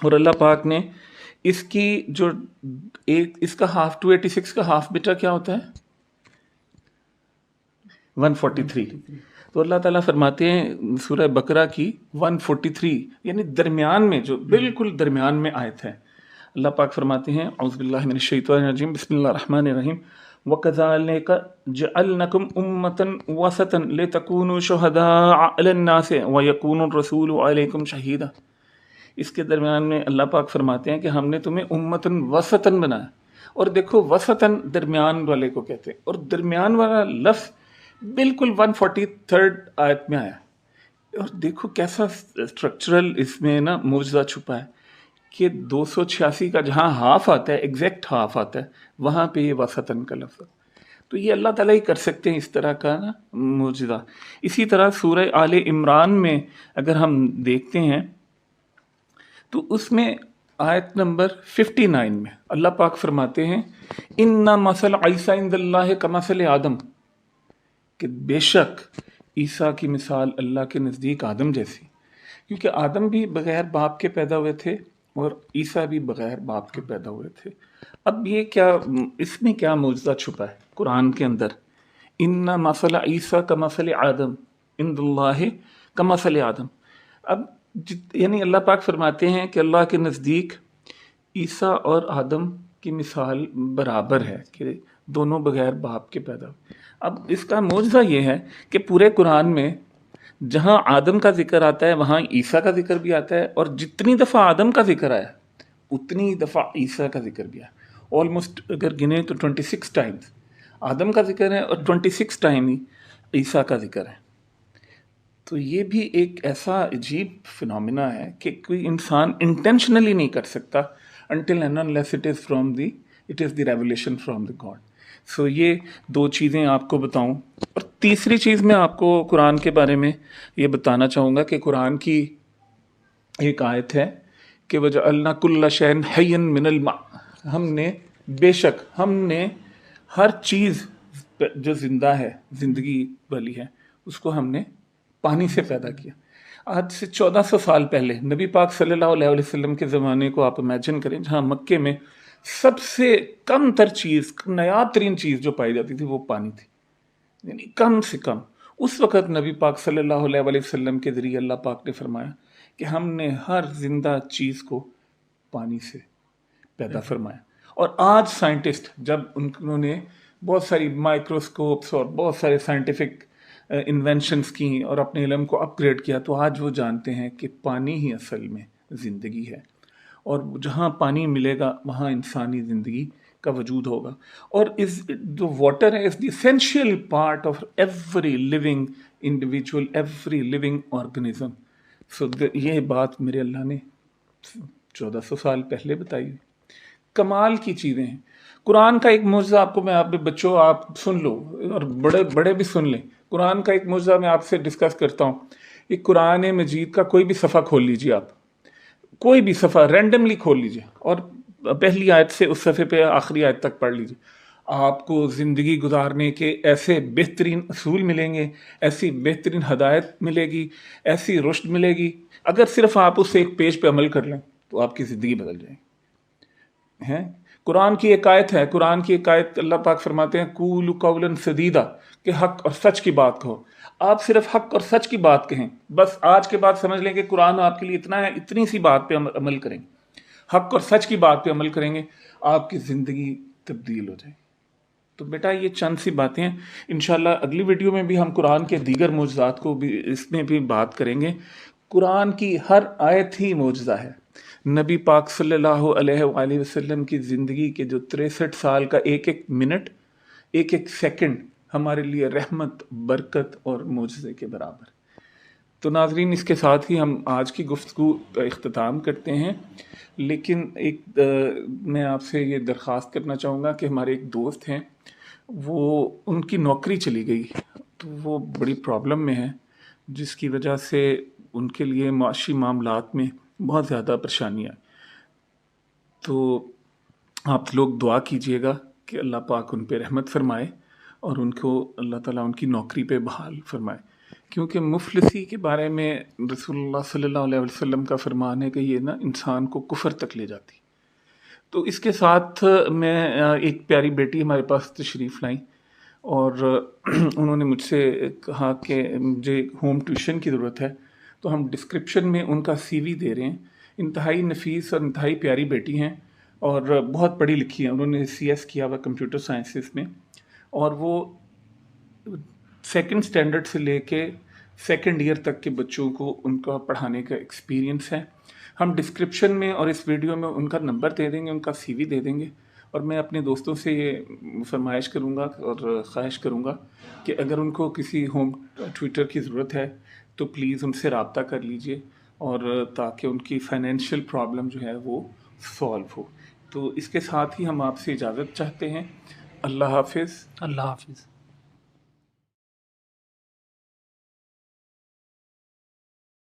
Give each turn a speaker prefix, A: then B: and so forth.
A: اور اللہ پاک نے اس کی جو ایک اس کا ہاف 286 کا ہاف بیٹا کیا ہوتا ہے 143. تو اللہ تعالیٰ فرماتے ہیں سورہ بقرہ کی 143 یعنی درمیان میں جو بالکل درمیان میں آیت ہے. اللہ پاک فرماتے ہیں اعوذ باللہ من الشیطان الرجیم بسم اللہ الرحمن الرحیم وَكَذَلِكَ جَعَلْنَكُمْ أُمَّةً وَسَطًا لِتَكُونُوا شُهَدَاءَ عَلَى النَّاسِ وَيَكُونَ الرَّسُولُ عَلَيْكُمْ شَهِيدًا. اس کے درمیان میں اللہ پاک فرماتے ہیں کہ ہم نے تمہیں امتن وسطن بنایا. اور دیکھو وسطن درمیان والے کو کہتے ہیں, اور درمیان والا لفظ بالکل 143 آیت میں آیا. اور دیکھو کیسا اسٹرکچرل اس میں نا معجزہ چھپا ہے کہ 286 کا جہاں ہاف آتا ہے ایگزیکٹ ہاف آتا ہے وہاں پہ یہ وسطن کا لفظ. تو یہ اللہ تعالیٰ ہی کر سکتے ہیں اس طرح کا نا معجزہ. اسی طرح سورہ آل عمران میں اگر ہم دیکھتے ہیں تو اس میں آیت نمبر 59 میں اللہ پاک فرماتے ہیں اِنَّ مَثَلَ عِیسیٰ عِنْدَ اللَّهِ کَمَثَلِ آدم, کہ بے شک عیسیٰ کی مثال اللہ کے نزدیک آدم جیسی, کیونکہ آدم بھی بغیر باپ کے پیدا ہوئے تھے اور عیسیٰ بھی بغیر باپ کے پیدا ہوئے تھے. اب یہ کیا اس میں کیا معجزہ چھپا ہے قرآن کے اندر, اِنَّ مَثَلَ عِیسیٰ کَمَثَلِ آدم عِنْدَ اللَّهِ کَمَثَلِ آدم. اب یعنی اللہ پاک فرماتے ہیں کہ اللہ کے نزدیک عیسیٰ اور آدم کی مثال برابر ہے کہ دونوں بغیر باپ کے پیدا ہوئے. اب اس کا معجزہ یہ ہے کہ پورے قرآن میں جہاں آدم کا ذکر آتا ہے وہاں عیسیٰ کا ذکر بھی آتا ہے, اور جتنی دفعہ آدم کا ذکر آیا اتنی دفعہ عیسیٰ کا ذکر بھی آیا. آلموسٹ اگر گنے تو 26 ٹائمز آدم کا ذکر ہے اور 26 ٹائم ہی عیسیٰ کا ذکر ہے. تو یہ بھی ایک ایسا عجیب فنومینا ہے کہ کوئی انسان انٹینشنلی نہیں کر سکتا until and unless it is the revelation from the God. سو یہ دو چیزیں آپ کو بتاؤں. اور تیسری چیز میں آپ کو قرآن کے بارے میں یہ بتانا چاہوں گا کہ قرآن کی ایک آیت ہے کہ وَجَعَلْنَا كُلَّ شَيْءٍ حَيٍّ مِّنَ الْمَاءِ, ہم نے بے شک ہم نے ہر چیز جو زندہ ہے زندگی والی ہے اس کو ہم نے پانی سے پیدا کیا. آج سے 1400 سال پہلے نبی پاک صلی اللہ علیہ وسلم کے زمانے کو آپ امیجن کریں جہاں مکے میں سب سے کم تر چیز, نایاب ترین چیز جو پائی جاتی تھی وہ پانی تھی, یعنی کم سے کم. اس وقت نبی پاک صلی اللہ علیہ وسلم کے ذریعے اللہ پاک نے فرمایا کہ ہم نے ہر زندہ چیز کو پانی سے پیدا فرمایا. اور آج سائنٹسٹ جب انہوں نے بہت ساری مائکروسکوپس اور بہت سارے سائنٹیفک انوینشنز کی اور اپنے علم کو اپ گریڈ کیا, تو آج وہ جانتے ہیں کہ پانی ہی اصل میں زندگی ہے, اور جہاں پانی ملے گا وہاں انسانی زندگی کا وجود ہوگا. اور جو واٹر ہے is the essential part of every living individual, every living organism. So یہ بات میرے اللہ نے 1400 سال پہلے بتائی. کمال کی چیزیں ہیں. قرآن کا ایک معجزہ آپ کو میں آپ بچوں آپ سن لو اور بڑے بھی سن لیں. قرآن کا ایک معجزہ میں آپ سے ڈسکس کرتا ہوں. ایک قرآن مجید کا کوئی بھی صفحہ کھول لیجیے, آپ کوئی بھی صفحہ رینڈملی کھول لیجیے اور پہلی آیت سے اس صفحے پہ آخری آیت تک پڑھ لیجیے. آپ کو زندگی گزارنے کے ایسے بہترین اصول ملیں گے, ایسی بہترین ہدایت ملے گی, ایسی رشد ملے گی. اگر صرف آپ اس ایک پیج پہ عمل کر لیں تو آپ کی زندگی بدل جائے گی. قرآن کی ایک آیت ہے, قرآن کی ایک آیت اللہ پاک فرماتے ہیں قولوا قولا سدیدا, کہ حق اور سچ کی بات کہو. آپ صرف حق اور سچ کی بات کہیں, بس آج کے بعد سمجھ لیں کہ قرآن آپ کے لیے اتنا ہے, اتنی سی بات پہ عمل کریں گے, حق اور سچ کی بات پہ عمل کریں گے, آپ کی زندگی تبدیل ہو جائے. تو بیٹا یہ چند سی باتیں ہیں. انشاءاللہ اگلی ویڈیو میں بھی ہم قرآن کے دیگر معجزات کو بھی اس میں بھی بات کریں گے. قرآن کی ہر آیت ہی معجزہ ہے. نبی پاک صلی اللہ علیہ وآلہ وسلم کی زندگی کے جو 63 سال کا ایک ایک منٹ, ایک ایک سیکنڈ ہمارے لیے رحمت, برکت اور معجزے کے برابر. تو ناظرین اس کے ساتھ ہی ہم آج کی گفتگو کا اختتام کرتے ہیں. لیکن ایک میں آپ سے یہ درخواست کرنا چاہوں گا کہ ہمارے ایک دوست ہیں, وہ ان کی نوکری چلی گئی, تو وہ بڑی پرابلم میں ہے, جس کی وجہ سے ان کے لیے معاشی معاملات میں بہت زیادہ پریشانیاں. تو آپ لوگ دعا کیجئے گا کہ اللہ پاک ان پہ رحمت فرمائے اور ان کو اللہ تعالیٰ ان کی نوکری پہ بحال فرمائے. کیونکہ مفلسی کے بارے میں رسول اللہ صلی اللہ علیہ وسلم کا فرمان ہے کہ یہ نا انسان کو کفر تک لے جاتی. تو اس کے ساتھ میں ایک پیاری بیٹی ہمارے پاس تشریف لائیں اور انہوں نے مجھ سے کہا کہ مجھے ہوم ٹیوشن کی ضرورت ہے. تو ہم ڈسکرپشن میں ان کا سی وی دے رہے ہیں. انتہائی نفیس اور انتہائی پیاری بیٹی ہیں اور بہت پڑھی لکھی ہیں. انہوں نے CS کیا ہوا کمپیوٹر سائنسز میں اور وہ سیکنڈ اسٹینڈرڈ سے لے کے سیکنڈ ایئر تک کے بچوں کو ان کا پڑھانے کا ایکسپیرینس ہے. ہم ڈسکرپشن میں اور اس ویڈیو میں ان کا نمبر دے دیں گے, ان کا سی وی دے دیں گے. اور میں اپنے دوستوں سے یہ فرمائش کروں گا اور خواہش کروں گا کہ اگر ان کو کسی ہوم ٹیوٹر کی ضرورت ہے تو پلیز ان سے رابطہ کر لیجئے اور تاکہ ان کی فائنینشیل پرابلم جو ہے وہ سالو ہو. تو اس کے ساتھ ہی ہم آپ سے اجازت چاہتے ہیں. اللہ حافظ.
B: اللہ حافظ.